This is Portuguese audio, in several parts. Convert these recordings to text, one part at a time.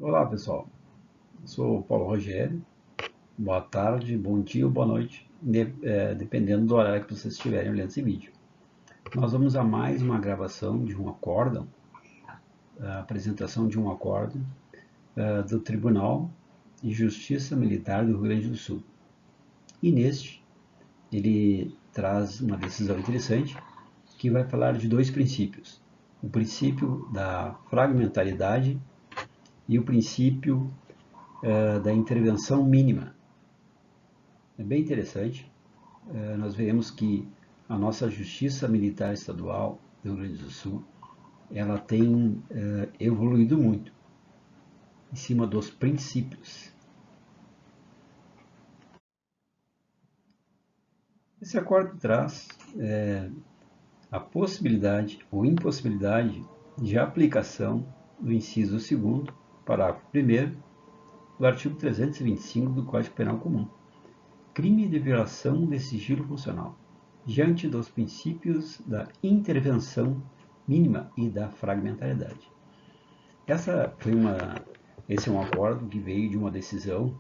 Olá, pessoal. Eu sou o Paulo Rogério. Boa tarde, bom dia ou boa noite, dependendo do horário que vocês estiverem olhando esse vídeo. Nós vamos a mais uma gravação de um acórdão, a apresentação de um acórdão do Tribunal de Justiça Militar do Rio Grande do Sul. E neste, ele traz uma decisão interessante que vai falar de dois princípios. O princípio da fragmentariedade e o princípio da intervenção mínima. É bem interessante. Nós veremos que a nossa Justiça Militar Estadual do Rio Grande do Sul, ela tem evoluído muito em cima dos princípios. Esse acordo traz a possibilidade ou impossibilidade de aplicação do inciso 2º, parágrafo 1º, do artigo 325 do Código Penal Comum, crime de violação de sigilo funcional, diante dos princípios da intervenção mínima e da fragmentariedade. Esse é um acordo que veio de uma decisão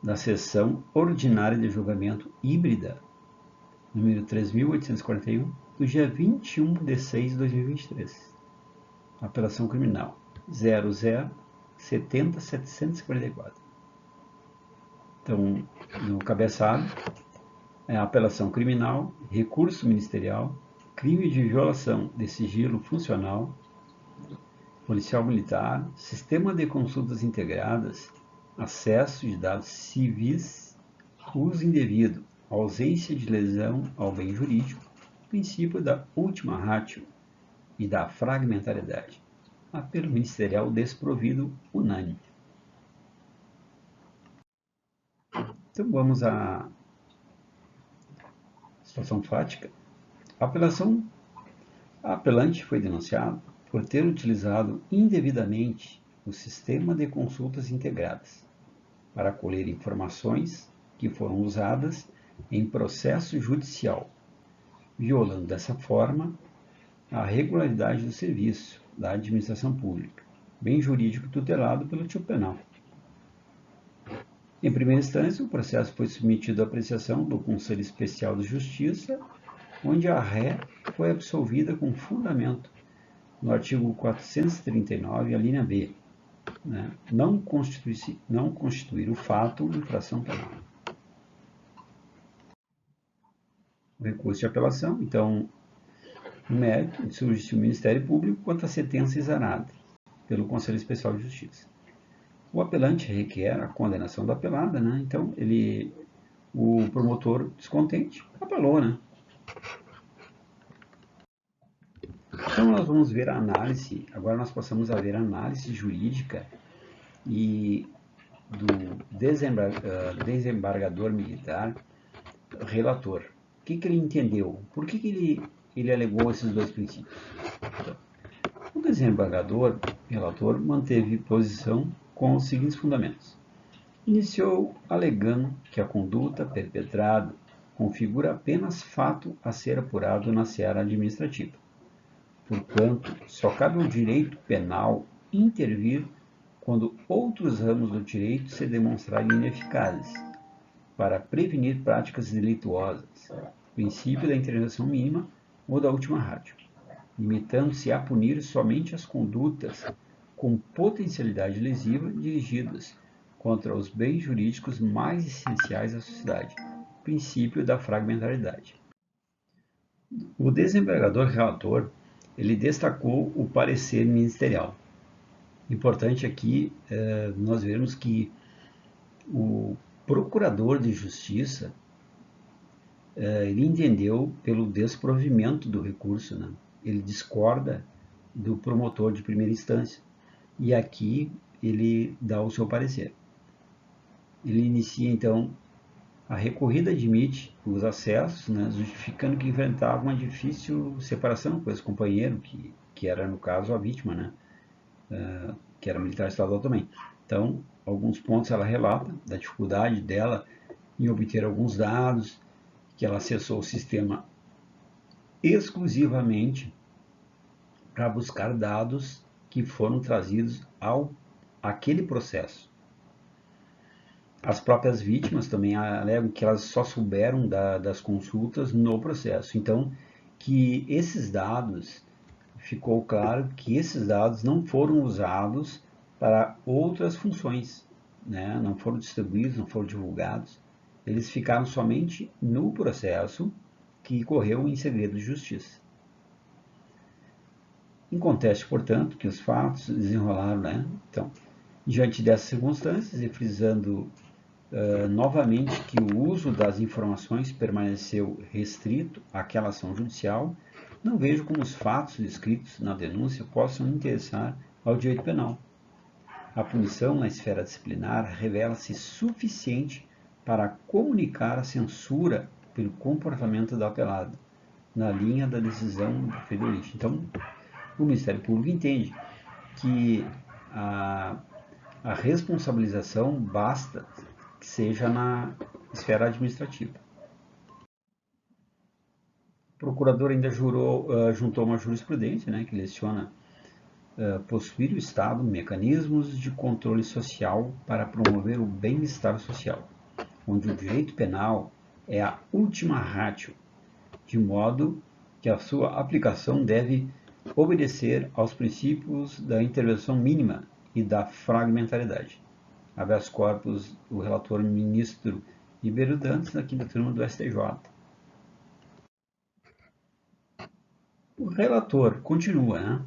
da Sessão Ordinária de Julgamento Híbrida, número 3.841, do dia 21 de 6 de 2023. Apelação criminal 0070.744. Então, no cabeçado, é a apelação criminal, recurso ministerial, crime de violação de sigilo funcional, policial militar, sistema de consultas integradas, acesso de dados civis, uso indevido, ausência de lesão ao bem jurídico, princípio da ultima ratio e da fragmentariedade. Apelo ministerial desprovido unânime. Então vamos à situação fática. A apelante foi denunciado por ter utilizado indevidamente o sistema de consultas integradas para colher informações que foram usadas em processo judicial, violando dessa forma a regularidade do serviço da administração pública, bem jurídico tutelado pelo tipo penal. Em primeira instância, o processo foi submetido à apreciação do Conselho Especial de Justiça, onde a ré foi absolvida com fundamento no artigo 439, a linha B, né? não constituir o fato infração penal. O recurso de apelação, então, no mérito, surge o Ministério Público quanto à sentença exarada pelo Conselho Especial de Justiça. O apelante requer a condenação do apelado, né? Então, o promotor descontente apelou, né? Então, nós vamos ver a análise, agora nós passamos a ver a análise jurídica e do desembargador militar relator. O que ele entendeu? Por que ele alegou esses dois princípios? Então, o desembargador relator manteve posição com os seguintes fundamentos. Iniciou alegando que a conduta perpetrada configura apenas fato a ser apurado na seara administrativa. Porquanto, só cabe ao direito penal intervir quando outros ramos do direito se demonstrarem ineficazes para prevenir práticas delituosas, princípio da intervenção mínima ou da última ratio, limitando-se a punir somente as condutas com potencialidade lesiva dirigidas contra os bens jurídicos mais essenciais da sociedade, princípio da fragmentariedade. O desembargador relator, ele destacou o parecer ministerial. Importante aqui nós vermos que o procurador de justiça ele entendeu pelo desprovimento do recurso, né? Ele discorda do promotor de primeira instância e aqui ele dá o seu parecer. Ele inicia então a recorrida, admite os acessos, né, justificando que enfrentava uma difícil separação com esse companheiro, que era no caso a vítima, né, que era militar estadual também. Então, alguns pontos ela relata da dificuldade dela em obter alguns dados, que ela acessou o sistema exclusivamente para buscar dados que foram trazidos àquele processo. As próprias vítimas também alegam que elas só souberam das consultas no processo. Então, que esses dados, ficou claro que esses dados não foram usados para outras funções, né? Não foram distribuídos, não foram divulgados. Eles ficaram somente no processo que correu em segredo de justiça. Acontece, portanto, que os fatos desenrolaram, né? Então, diante dessas circunstâncias e frisando novamente que o uso das informações permaneceu restrito àquela ação judicial, não vejo como os fatos descritos na denúncia possam interessar ao direito penal. A punição na esfera disciplinar revela-se suficiente para comunicar a censura pelo comportamento da apelada, na linha da decisão do Federich. Então, o Ministério Público entende que a responsabilização basta que seja na esfera administrativa. O procurador ainda juntou uma jurisprudência, né, que leciona possuir o Estado mecanismos de controle social para promover o bem-estar social, onde o direito penal é a última ratio, de modo que a sua aplicação deve obedecer aos princípios da intervenção mínima e da fragmentariedade. Habeas corpus, o relator ministro Ribeiro Dantas, da quinta turma do STJ. O relator continua, né?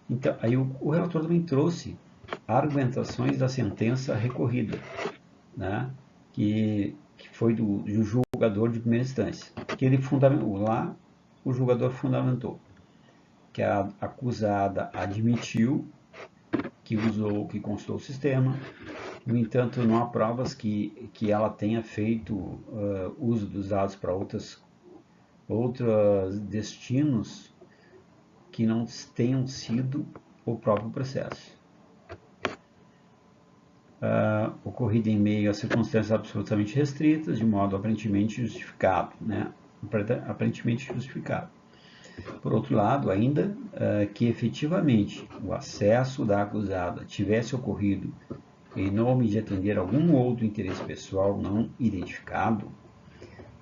Então, aí o relator também trouxe argumentações da sentença recorrida, né? que foi do julgador de primeira instância, que ele fundamentou lá, o julgador fundamentou que a acusada admitiu que consultou o sistema. No entanto, não há provas que ela tenha feito uso dos dados para outros destinos que não tenham sido o próprio processo. Ocorrido em meio a circunstâncias absolutamente restritas, de modo aparentemente justificado, né? Aparentemente justificado. Por outro lado, ainda que efetivamente o acesso da acusada tivesse ocorrido em nome de atender algum outro interesse pessoal não identificado,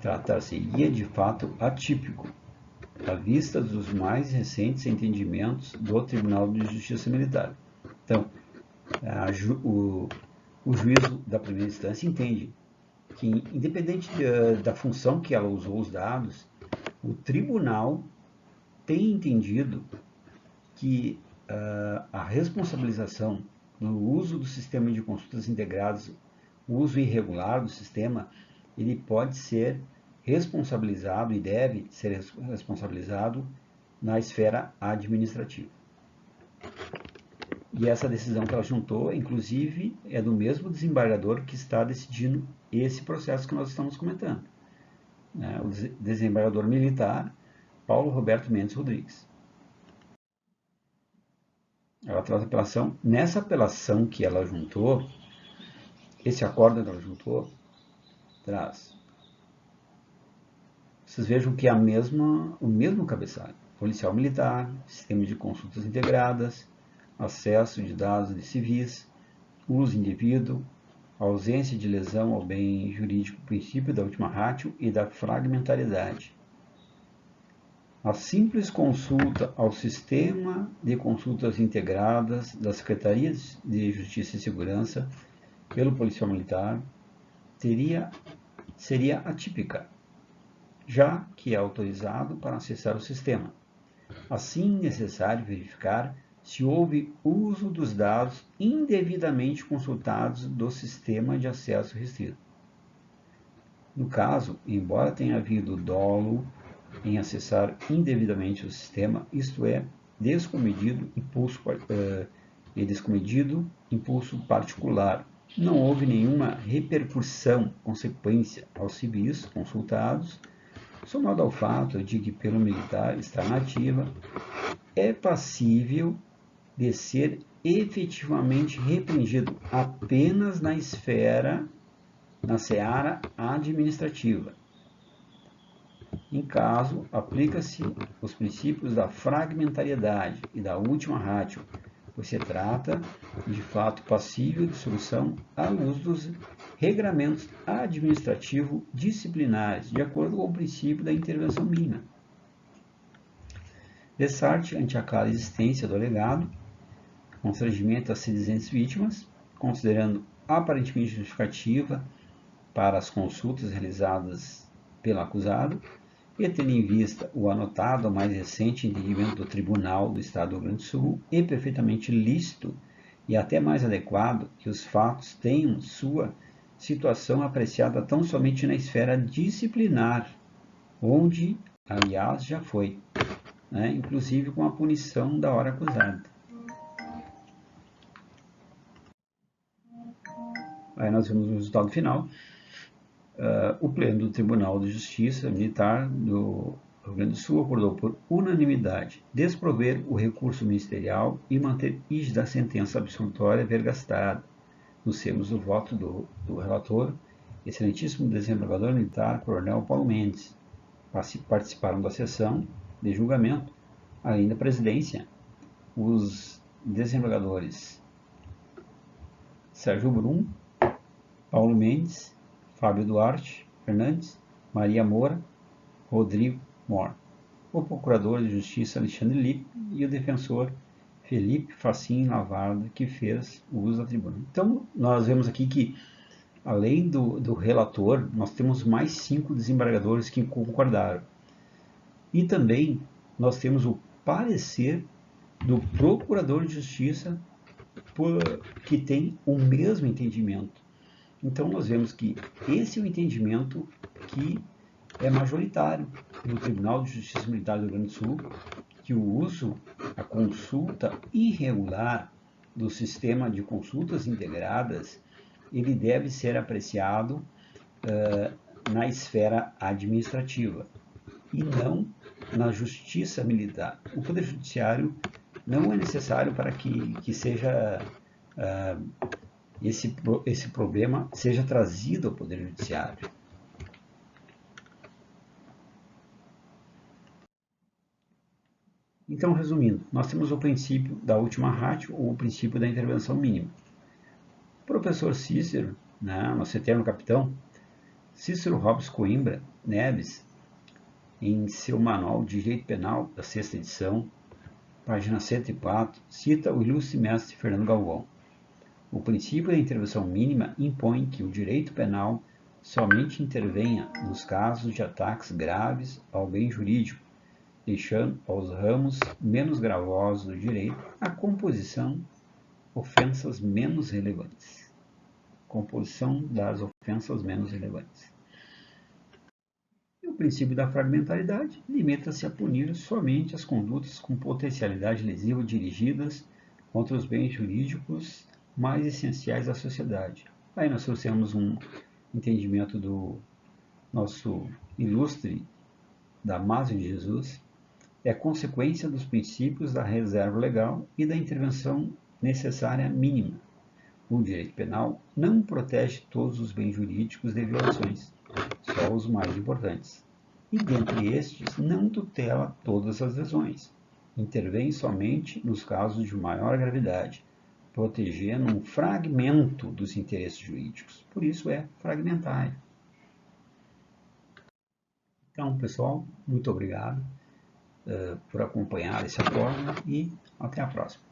tratar-se-ia de fato atípico, à vista dos mais recentes entendimentos do Tribunal de Justiça Militar. Então, o juízo da primeira instância entende que, independente da função que ela usou os dados, o tribunal tem entendido que a responsabilização no uso do sistema de consultas integradas, o uso irregular do sistema, ele pode ser responsabilizado e deve ser responsabilizado na esfera administrativa. E essa decisão que ela juntou, inclusive, é do mesmo desembargador que está decidindo esse processo que nós estamos comentando, né? O desembargador militar Paulo Roberto Mendes Rodrigues. Ela traz apelação. Nessa apelação que ela juntou, esse acórdão que ela juntou, traz. Vocês vejam que é o mesmo cabeçalho. Policial militar, sistema de consultas integradas, acesso de dados de civis, uso indevido, ausência de lesão ao bem jurídico, princípio da última ratio e da fragmentariedade. A simples consulta ao sistema de consultas integradas da Secretaria de Justiça e Segurança pelo policial militar seria atípica, já que é autorizado para acessar o sistema. Assim, é necessário verificar se houve uso dos dados indevidamente consultados do sistema de acesso restrito. No caso, embora tenha havido dolo em acessar indevidamente o sistema, isto é, descomedido impulso particular. Não houve nenhuma repercussão, consequência aos civis consultados, somado ao fato de que pelo militar estar na ativa, é passível de ser efetivamente repreendido apenas na seara administrativa. Em caso, aplica-se os princípios da fragmentariedade e da última ratio, pois se trata de fato passível de solução à luz dos regramentos administrativo-disciplinares, de acordo com o princípio da intervenção mínima. Dessarte, ante a clara existência do alegado, constrangimento às sedizentes vítimas, considerando aparentemente justificativa para as consultas realizadas pelo acusado, e tendo em vista o anotado ao mais recente entendimento do Tribunal do Estado do Rio Grande do Sul, é perfeitamente lícito e até mais adequado que os fatos tenham sua situação apreciada tão somente na esfera disciplinar, onde, aliás, já foi, inclusive com a punição da hora acusada. Aí nós vemos o resultado final. O Pleno do Tribunal de Justiça Militar do Rio Grande do Sul acordou por unanimidade desprover o recurso ministerial e manter rígida a sentença absolutória vergastada, nos termos do voto do relator, excelentíssimo desembargador militar, Coronel Paulo Mendes. Participaram da sessão de julgamento, além da presidência, os desembargadores Sérgio Brum, Paulo Mendes, Fábio Duarte Fernandes, Maria Moura, Rodrigo Mor, o procurador de justiça Alexandre Lippe e o defensor Felipe Facim Lavarda, que fez o uso da tribuna. Então, nós vemos aqui que, além do relator, nós temos mais 5 desembargadores que concordaram. E também nós temos o parecer do procurador de justiça que tem o mesmo entendimento. Então, nós vemos que esse é o entendimento que é majoritário no Tribunal de Justiça Militar do Rio Grande do Sul, que o uso, a consulta irregular do sistema de consultas integradas, ele deve ser apreciado na esfera administrativa e não na justiça militar. O Poder Judiciário não é necessário para que seja esse problema seja trazido ao Poder Judiciário. Então, resumindo, nós temos o princípio da última ratio, ou o princípio da intervenção mínima. O professor Cícero, nosso eterno capitão, Cícero Robes Coimbra Neves, em seu Manual de Direito Penal, da 6ª edição, página 104, cita o ilustre mestre Fernando Galvão. O princípio da intervenção mínima impõe que o direito penal somente intervenha nos casos de ataques graves ao bem jurídico, deixando aos ramos menos gravosos do direito a composição ofensas menos relevantes. Composição das ofensas menos relevantes. E o princípio da fragmentaridade limita-se a punir somente as condutas com potencialidade lesiva dirigidas contra os bens jurídicos mais essenciais à sociedade. Aí nós trouxemos um entendimento do nosso ilustre Damásio de Jesus, é consequência dos princípios da reserva legal e da intervenção necessária mínima. O direito penal não protege todos os bens jurídicos de violações, só os mais importantes. E dentre estes, não tutela todas as lesões. Intervém somente nos casos de maior gravidade, protegendo um fragmento dos interesses jurídicos. Por isso é fragmentário. Então, pessoal, muito obrigado por acompanhar esse acordo e até a próxima.